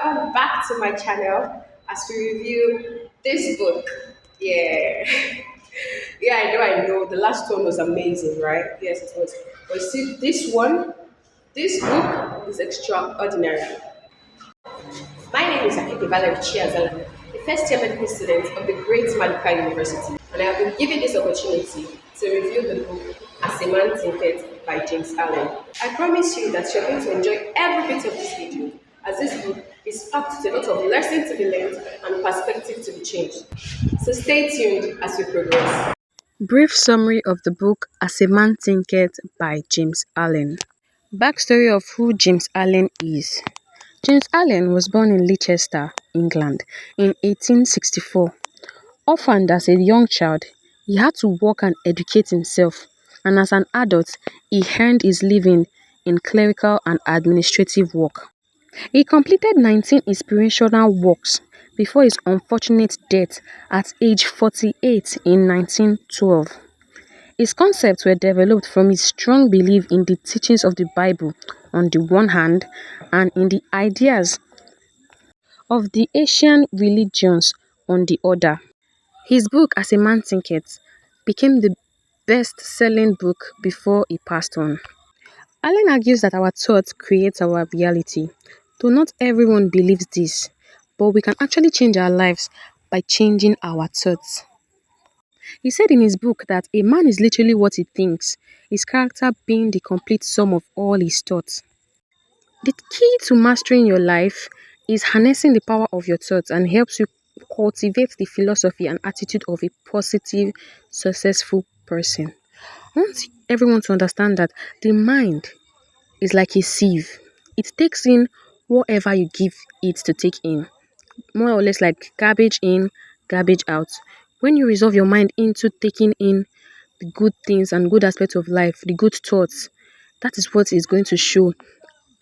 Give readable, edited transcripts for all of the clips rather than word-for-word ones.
welcome back to my channel as we review this book. Yeah. Yeah, I know. The last one was amazing, right? Yes, it was. But see, this book is extraordinary. My name is Akiki Valerie Chiazala, the first year medical student of the Great Maduka University, and I have been given this opportunity to review the book As a Man Thinketh by James Allen. I promise you that you're going to enjoy every bit of this video, as this book is packed with a lot of lessons to be learned and perspective to be changed. So stay tuned as we progress. Brief summary of the book As a Man Thinketh by James Allen. Backstory of who James Allen is. James Allen was born in Leicester, England in 1864. Orphaned as a young child, he had to work and educate himself, and as an adult, he earned his living in clerical and administrative work. He completed 19 inspirational works before his unfortunate death at age 48 in 1912. His concepts were developed from his strong belief in the teachings of the Bible on the one hand and in the ideas of the Asian religions on the other. His book As a Man Thinketh became the best-selling book before he passed on. Allen argues that our thoughts create our reality, though not everyone believes this, but we can actually change our lives by changing our thoughts. He said in his book that a man is literally what he thinks, his character being the complete sum of all his thoughts. The key to mastering your life is harnessing the power of your thoughts and helps you cultivate the philosophy and attitude of a positive, successful person. I want everyone to understand that the mind is like a sieve. It takes in whatever you give it to take in, more or less like garbage in, garbage out. When you resolve your mind into taking in the good things and good aspects of life, the good thoughts, that is what is going to show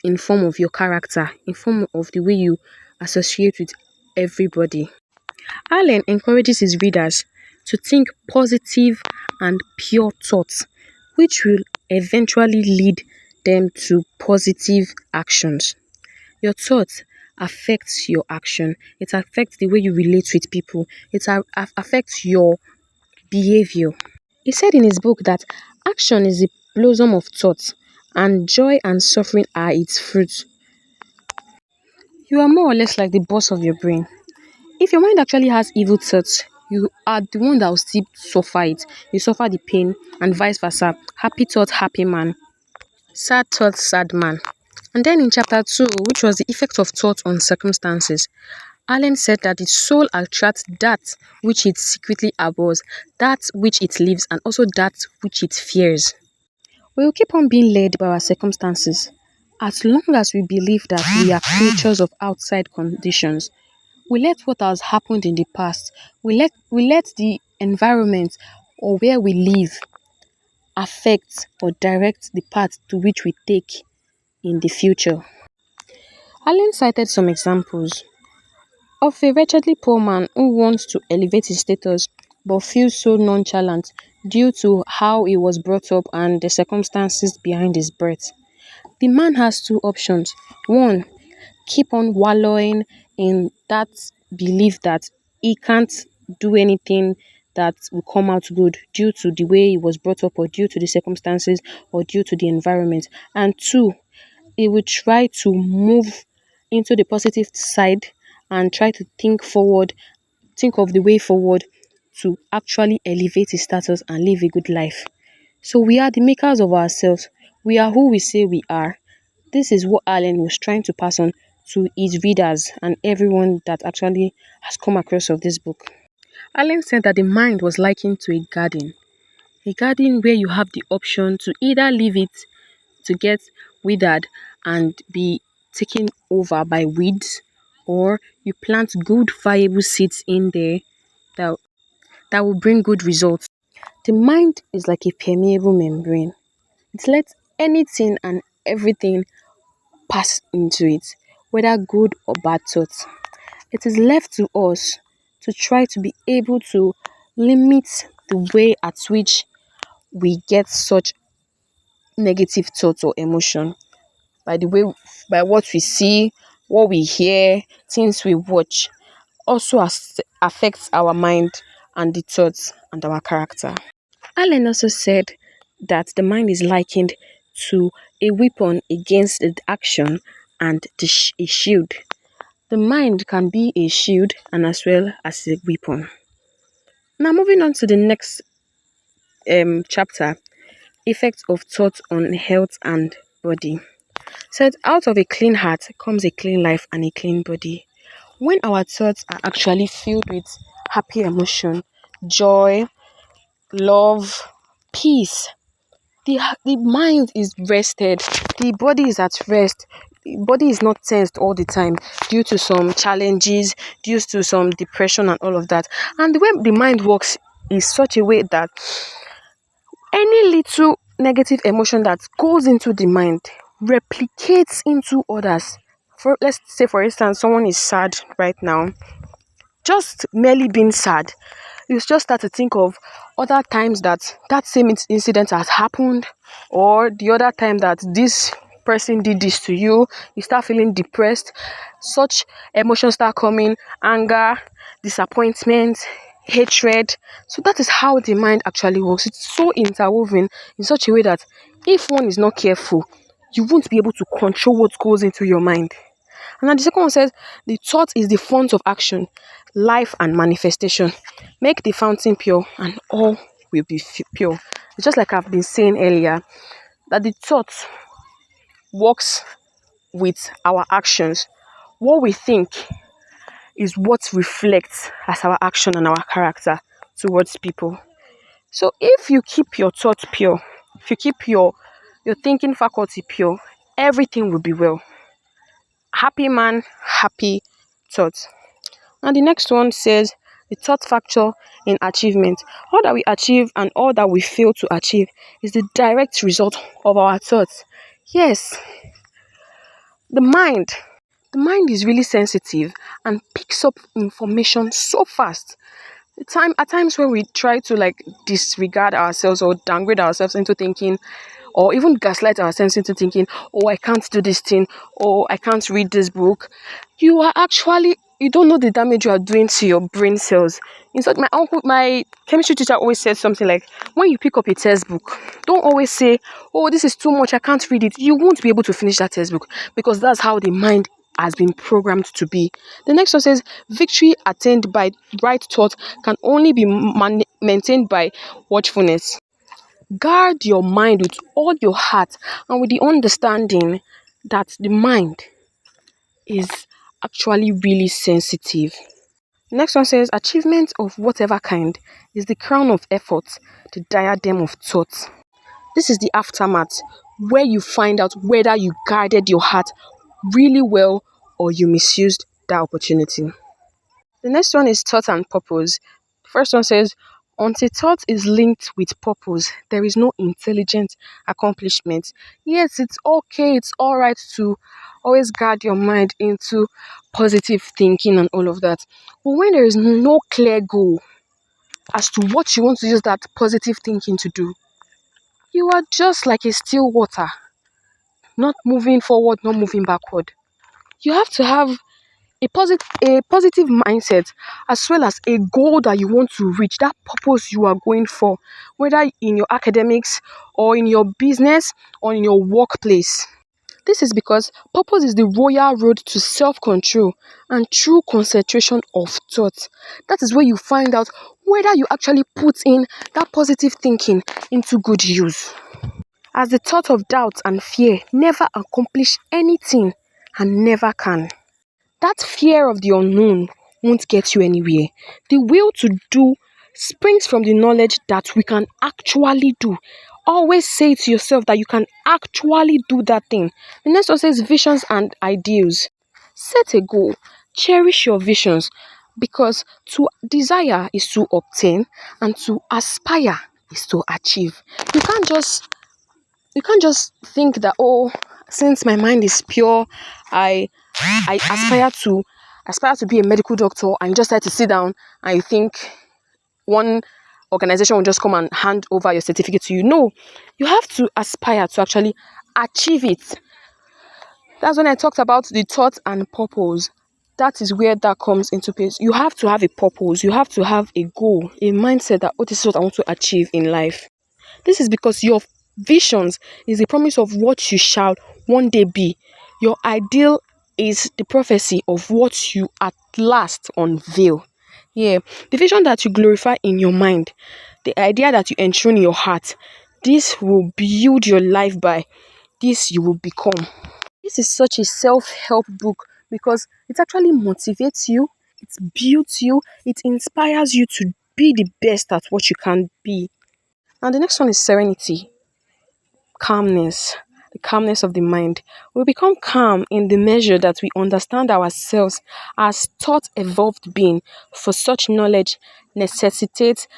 in form of your character, in form of the way you associate with everybody. Allen encourages his readers to think positive and pure thoughts, which will eventually lead them to positive actions. Your thoughts affects your action. It affects the way you relate with people. Affects your behavior. He said in his book that action is the blossom of thought, and joy and suffering are its fruits. You are more or less like the boss of your brain. If your mind actually has evil thoughts, you are the one that will still suffer it. You suffer the pain, and vice versa. Happy thought, happy man. Sad thought, sad man. And then in chapter 2, which was the effect of thought on circumstances, Allen said that the soul attracts that which it secretly abhors, that which it lives, and also that which it fears. We will keep on being led by our circumstances as long as we believe that we are creatures of outside conditions. We let what has happened in the past, we let the environment or where we live affect or direct the path to which we take in the future. Allen cited some examples of a wretchedly poor man who wants to elevate his status but feels so nonchalant due to how he was brought up and the circumstances behind his birth. The man has two options. One, keep on wallowing in that belief that he can't do anything that will come out good due to the way he was brought up or due to the circumstances or due to the environment. And two, he will try to move into the positive side and try to think forward, think of the way forward to actually elevate his status and live a good life. So we are the makers of ourselves. We are who we say we are. This is what Allen was trying to pass on to his readers and everyone that actually has come across of this book. Allen said that the mind was likened to a garden where you have the option to either leave it to get withered and be taken over by weeds, or you plant good viable seeds in there that, that will bring good results. The mind is like a permeable membrane. It lets anything and everything pass into it, whether good or bad thoughts. It is left to us to try to be able to limit the way at which we get such negative thoughts or emotion by the way, by what we see, what we hear, things we watch also affects our mind and the thoughts and our character. Allen also said that the mind is likened to a weapon against the action and a shield. The mind can be a shield and as well as a weapon. Now, moving on to the next chapter, effects of thought on health and body. Said out of a clean heart comes a clean life and a clean body. When our thoughts are actually filled with happy emotion, joy, love, peace, the mind is rested, the body is at rest. The body is not tensed all the time due to some challenges, due to some depression and all of that. And the way the mind works is such a way that any little negative emotion that goes into the mind replicates into others. For let's say for instance someone is sad right now, just merely being sad, you just start to think of other times that that same incident has happened, or the other time that this person did this to you. You start feeling depressed. Such emotions start coming: anger, disappointment, hatred. So that is how the mind actually works. It's so interwoven in such a way that if one is not careful, you won't be able to control what goes into your mind. And then the second one says, the thought is the font of action, life, and manifestation. Make the fountain pure, and all will be pure. It's just like I've been saying earlier, that the thought works with our actions. What we think is what reflects as our action and our character towards people. So if you keep your thoughts pure, if you keep your thinking faculty pure, everything will be well. Happy man, happy thoughts. And the next one says the thought factor in achievement. All that we achieve and all that we fail to achieve is the direct result of our thoughts. Yes, the mind. The mind is really sensitive and picks up information so fast. At times when we try to like disregard ourselves or downgrade ourselves into thinking, or even gaslight ourselves into thinking, oh, I can't do this thing, or I can't read this book, you don't know the damage you are doing to your brain cells. In fact, my chemistry teacher always said something like, when you pick up a textbook, don't always say, oh, this is too much, I can't read it. You won't be able to finish that textbook, because that's how the mind has been programmed to be. The next one says, victory attained by right thought can only be maintained by watchfulness. Guard your mind with all your heart and with the understanding that the mind is actually really sensitive. Next one says, achievement of whatever kind is the crown of effort, the diadem of thought. This is the aftermath, where you find out whether you guarded your heart really well or you misused that opportunity. The next one is thought and purpose. The first one says, until thought is linked with purpose, there is no intelligent accomplishment. Yes, it's okay, it's all right to always guard your mind into positive thinking and all of that. But when there is no clear goal as to what you want to use that positive thinking to do, you are just like a still water, not moving forward, not moving backward. You have to have a positive mindset, as well as a goal that you want to reach, that purpose you are going for, whether in your academics or in your business or in your workplace. This is because purpose is the royal road to self-control and true concentration of thought. That is where you find out whether you actually put in that positive thinking into good use. As the thought of doubt and fear never accomplish anything and never can. That fear of the unknown won't get you anywhere. The will to do springs from the knowledge that we can actually do. Always say to yourself that you can actually do that thing. The next one says visions and ideals. Set a goal. Cherish your visions, because to desire is to obtain and to aspire is to achieve. You can't just think that, oh, since my mind is pure, I aspire to be a medical doctor, and you just try to sit down and you think one organization will just come and hand over your certificate to you. No, you have to aspire to actually achieve it. That's when I talked about the thought and purpose. That is where that comes into place. You have to have a purpose. You have to have a goal, a mindset that, oh, this is what I want to achieve in life. This is because your visions is the promise of what you shall one day be. Your ideal is the prophecy of what you at last unveil. Yeah, the vision that you glorify in your mind, the idea that you enthrone in your heart, this will build your life by, this you will become. This is such a self-help book because it actually motivates you, it builds you, it inspires you to be the best at what you can be. And the next one is serenity, calmness, the calmness of the mind. We become calm in the measure that we understand ourselves as thought evolved being, for such knowledge necessitates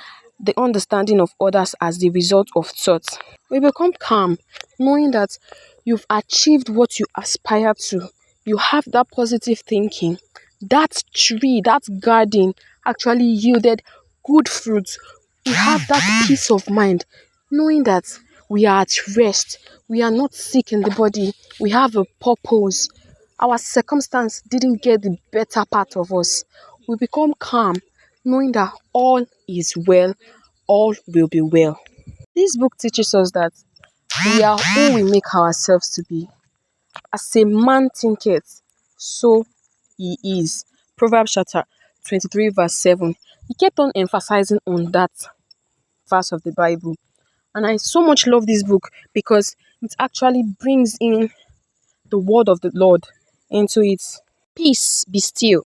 the understanding of others as the result of thought. We become calm knowing that you've achieved what you aspire to. You have that positive thinking. That tree, that garden actually yielded good fruits. We have that peace of mind knowing that we are at rest. We are not sick in the body. We have a purpose. Our circumstance didn't get the better part of us. We become calm knowing that all is well, all will be well. This book teaches us that we are who we make ourselves to be. As a man thinketh, so he is. Proverbs chapter 23, verse 7. He kept on emphasizing on that verse of the Bible. And I so much love this book because it actually brings in the word of the Lord into it. Peace, be still.